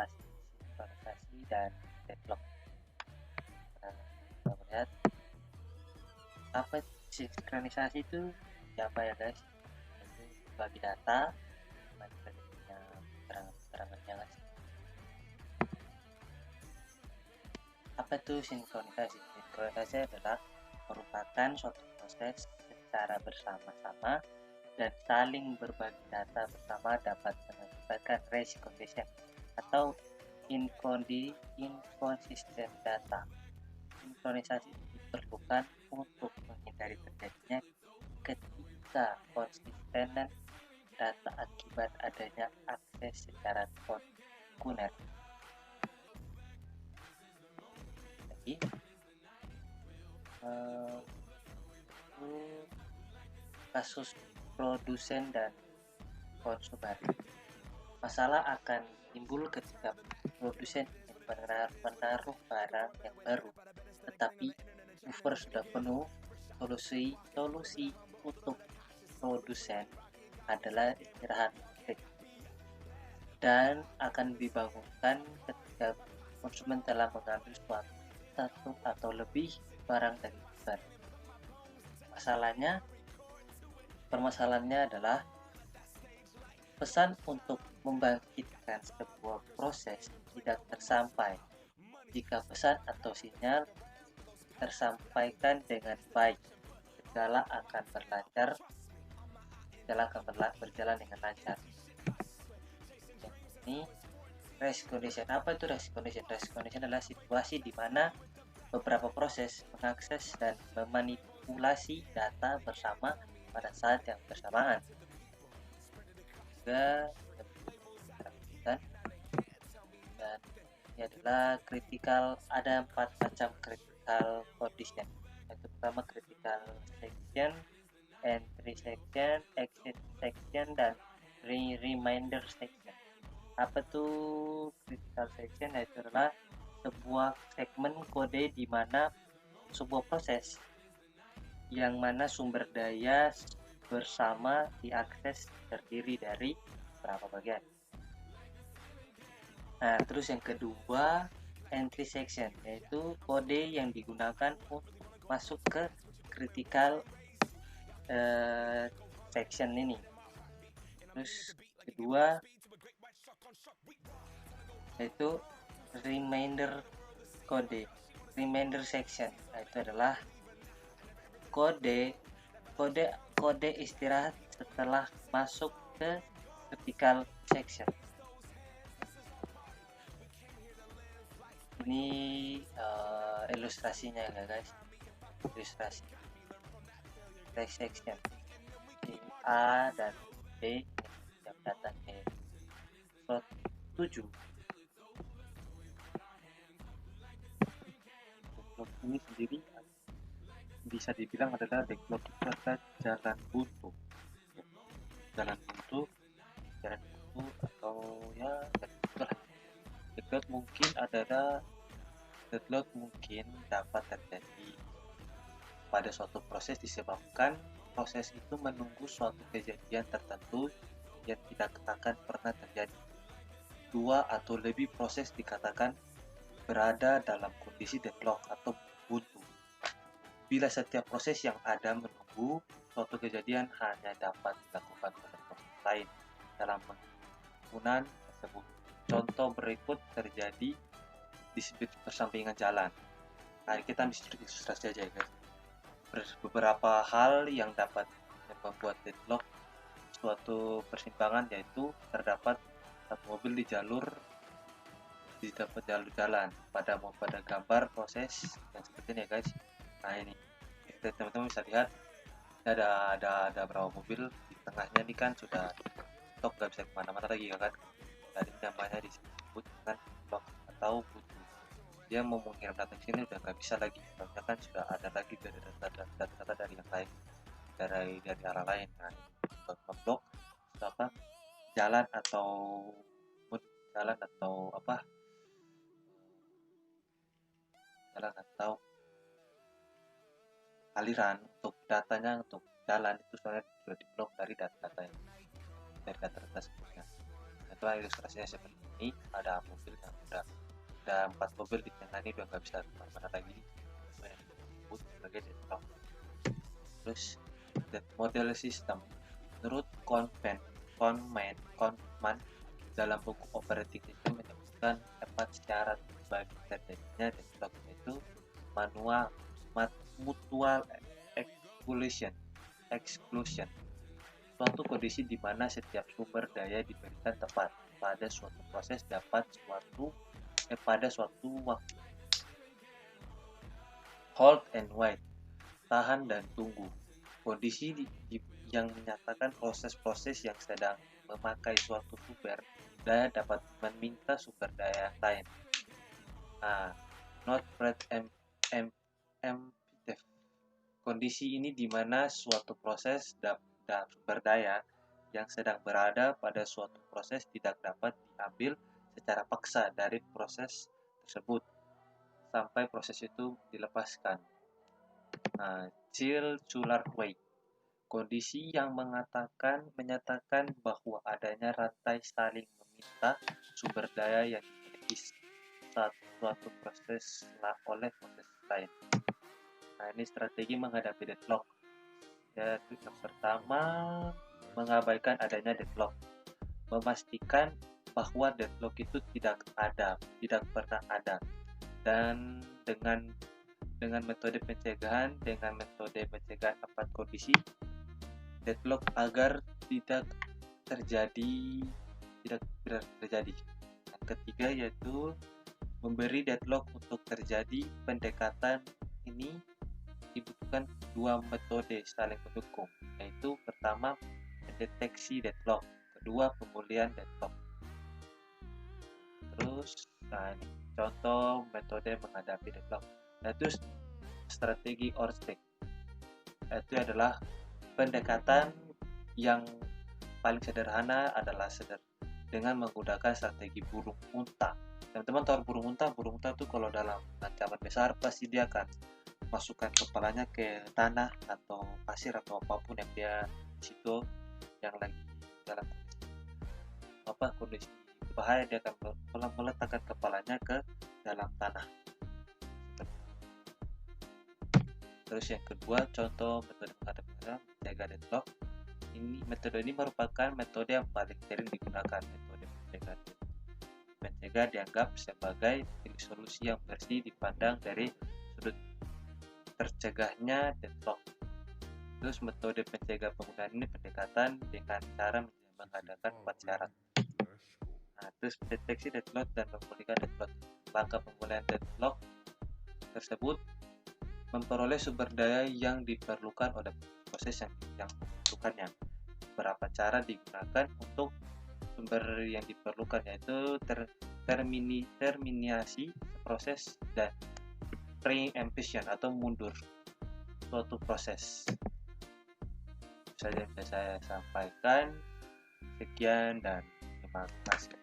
sinkronisasi dan deadlock. Nah, kita melihat apa sinkronisasi itu apa ya guys? Itu bagi data, manipulasinya keterangan-keterangannya guys. Apa itu sinkronisasi? Sinkronisasi adalah merupakan suatu proses secara bersama-sama dan saling berbagi data bersama dapat mengakibatkan resynchronization atau inconsistent data. Sinkronisasi diperlukan untuk menghindari terjadinya ketika konsistenan data akibat adanya akses secara konkuner. Jadi, kasus produsen dan konsumen. Masalah akan timbul ketika produsen ingin menaruh barang yang baru, tetapi buffer sudah penuh. Solusi untuk produsen adalah istirahat dan akan dibangunkan ketika konsumen telah mengambil satu atau lebih barang dari buffer. Permasalahannya adalah pesan untuk membangkitkan sebuah proses tidak tersampai. Jika pesan atau sinyal tersampaikan dengan baik, segala akan berjalan dengan lancar. Ini race condition. Apa itu race condition? Race condition adalah situasi di mana beberapa proses mengakses dan memanipulasi data bersama pada saat yang bersamaan. Juga dan ini adalah ada 4 macam critical condition. Yang pertama critical section, entry section, exit section, dan reminder section. Apa tuh critical section? Itu adalah sebuah segmen kode di mana sebuah proses yang mana sumber daya bersama diakses terdiri dari beberapa bagian. Nah, terus yang kedua entry section, yaitu kode yang digunakan untuk masuk ke critical section ini. Terus kedua yaitu reminder section, itu adalah kode istirahat setelah masuk ke critical section. Ini ilustrasinya ya guys, ilustrasi section A dan B yang data slot 7. Backlog ini sendiri bisa dibilang adalah backlog itu adalah jalan buntu atau ya deadlock mungkin dapat terjadi pada suatu proses disebabkan proses itu menunggu suatu kejadian tertentu yang tidak akan pernah terjadi. 2 atau lebih proses dikatakan berada dalam kondisi deadlock atau buntu. Bila setiap proses yang ada menunggu suatu kejadian hanya dapat dilakukan oleh proses lain dalam penggunaan tersebut. Contoh berikut terjadi di persampingan jalan. Nah, kita ambil ilustrasi aja guys. Beberapa hal yang dapat membuat deadlock suatu persimpangan, yaitu terdapat satu mobil di jalur jalan pada gambar proses yang seperti ini ya guys. Nah ini teman-teman bisa lihat ada berapa mobil di tengahnya ini kan sudah stop, gak bisa kemana-mana lagi kan. Jadi namanya disebut dengan block atau buntu. Dia mau mengirim data ke sini udah nggak bisa lagi, karena kan sudah ada lagi data dari yang lain, dari arah lain. Nah blok apa jalan atau aliran untuk datanya untuk jalan itu sebenarnya sudah diblok dari data sebelumnya. Itu ilustrasinya seperti ini. Ada mobil yang udah 4 mobil di tengah ini udah nggak bisa kemana-mana lagi, yang disebut sebagai deadlock. Terus model sistem menurut Kahneman dalam buku operating system menyebutkan 4 syarat bagi terjadinya deadlock, yaitu mutual exclusion, suatu kondisi di mana setiap sumber daya diberikan tepat pada suatu proses pada suatu waktu. Hold and wait, tahan dan tunggu, kondisi yang menyatakan proses-proses yang sedang memakai suatu sumber daya dapat meminta sumber daya yang lain. Not preemptive, kondisi ini di mana suatu proses sumber daya yang sedang berada pada suatu proses tidak dapat diambil secara paksa dari proses tersebut sampai proses itu dilepaskan. Child-Schuler-Wade, kondisi yang menyatakan bahwa adanya rantai saling meminta sumber daya yang dimiliki suatu proses oleh proses lain. Ini strategi menghadapi deadlock. Yaitu yang pertama, mengabaikan adanya deadlock. Memastikan bahwa deadlock itu tidak pernah ada. Dan dengan metode pencegahan 4 kondisi deadlock agar tidak terjadi. Yang ketiga yaitu memberi deadlock untuk terjadi. Pendekatan ini dibutuhkan 2 metode saling mendukung, yaitu pertama mendeteksi deadlock, kedua pemulihan deadlock. Terus ini contoh metode menghadapi deadlock, yaitu strategi Orsted. Itu adalah pendekatan yang paling sederhana adalah dengan menggunakan strategi burung unta. Teman-teman tahu burung unta itu kalau dalam ancaman besar pasti dia akan masukkan kepalanya ke tanah atau pasir atau apapun yang dia situ yang lagi dalam kondisi bahaya, dia akan meletakkan kepalanya ke dalam tanah. Terus yang kedua, contoh metode menjaga deadlock. Metode ini merupakan metode yang paling sering digunakan. Metode mencegah dianggap sebagai solusi yang bersih dipandang dari sudut tercegahnya deadlock. Terus metode pencegah penggunaan ini pendekatan dengan cara mengadakan 4 syarat. Terus deteksi deadlock dan memulihkan deadlock. Langkah pemulihan deadlock tersebut memperoleh sumber daya yang diperlukan oleh proses yang diperlukannya. Beberapa cara digunakan untuk sumber yang diperlukan, yaitu terminasi proses dan preemption atau mundur suatu proses. Saja yang bisa saya sampaikan. Sekian dan terima kasih.